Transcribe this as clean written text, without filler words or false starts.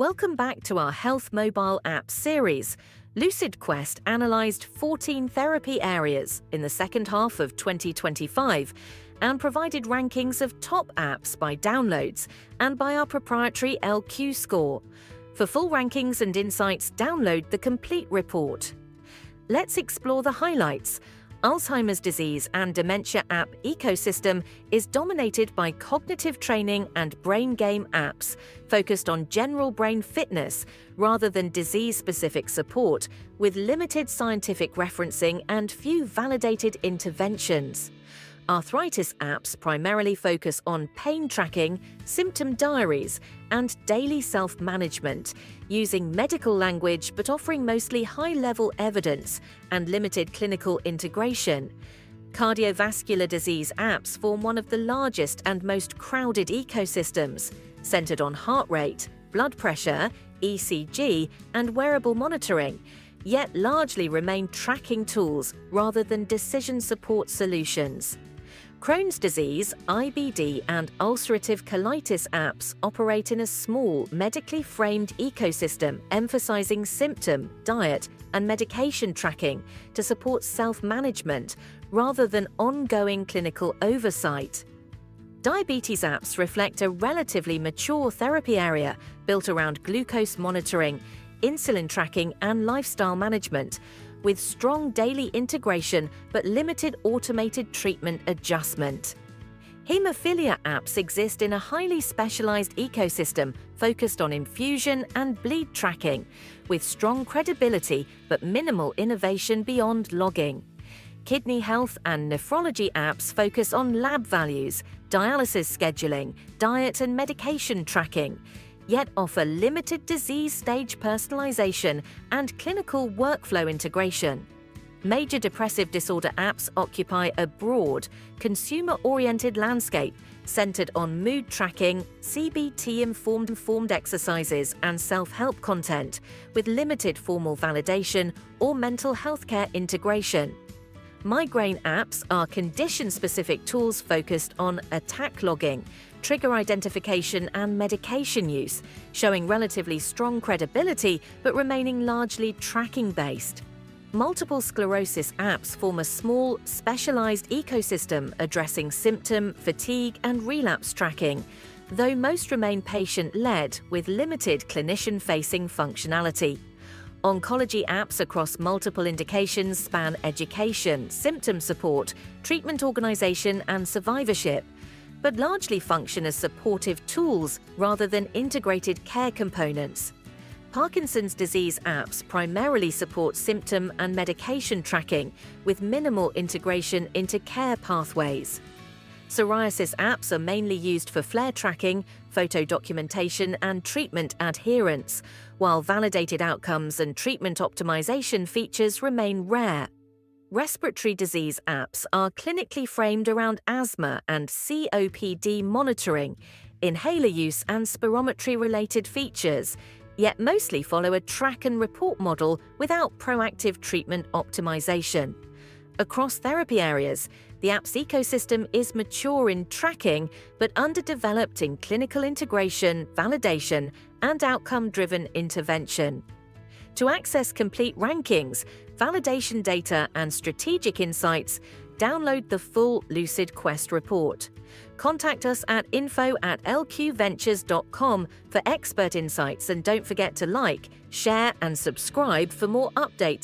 Welcome back to our Health Mobile app series. LucidQuest analysed 14 therapy areas in the second half of 2025 and provided rankings of top apps by downloads and by our proprietary LQ score. For full rankings and insights, download the complete report. Let's explore the highlights. Alzheimer's disease and dementia app ecosystem is dominated by cognitive training and brain game apps focused on general brain fitness rather than disease-specific support, with limited scientific referencing and few validated interventions. Arthritis apps primarily focus on pain tracking, symptom diaries, and daily self-management, using medical language but offering mostly high-level evidence and limited clinical integration. Cardiovascular disease apps form one of the largest and most crowded ecosystems, centered on heart rate, blood pressure, ECG, and wearable monitoring, yet largely remain tracking tools rather than decision support solutions. Crohn's disease, IBD, and ulcerative colitis apps operate in a small, medically framed ecosystem emphasizing symptom, diet, and medication tracking to support self-management rather than ongoing clinical oversight. Diabetes apps reflect a relatively mature therapy area built around glucose monitoring, insulin tracking, and lifestyle management, with strong daily integration but limited automated treatment adjustment. Hemophilia apps exist in a highly specialized ecosystem focused on infusion and bleed tracking, with strong credibility but minimal innovation beyond logging. Kidney health and nephrology apps focus on lab values, dialysis scheduling, diet and medication tracking, yet offer limited disease stage personalization and clinical workflow integration. Major depressive disorder apps occupy a broad, consumer-oriented landscape centered on mood tracking, CBT-informed exercises, and self-help content, with limited formal validation or mental health care integration. Migraine apps are condition-specific tools focused on attack logging, trigger identification, and medication use, showing relatively strong credibility but remaining largely tracking-based. Multiple sclerosis apps form a small, specialized ecosystem addressing symptom, fatigue, and relapse tracking, though most remain patient-led with limited clinician-facing functionality. Oncology apps across multiple indications span education, symptom support, treatment organization, and survivorship, but largely function as supportive tools rather than integrated care components. Parkinson's disease apps primarily support symptom and medication tracking, with minimal integration into care pathways. Psoriasis apps are mainly used for flare tracking, photo documentation, and treatment adherence, while validated outcomes and treatment optimization features remain rare. Respiratory disease apps are clinically framed around asthma and COPD monitoring, inhaler use, and spirometry-related features, yet mostly follow a track and report model without proactive treatment optimization. Across therapy areas, the app's ecosystem is mature in tracking but underdeveloped in clinical integration, validation, and outcome-driven intervention. To access complete rankings, validation data, and strategic insights, download the full LucidQuest report. Contact us at info@lqventures.com for expert insights, and don't forget to like, share, and subscribe for more updates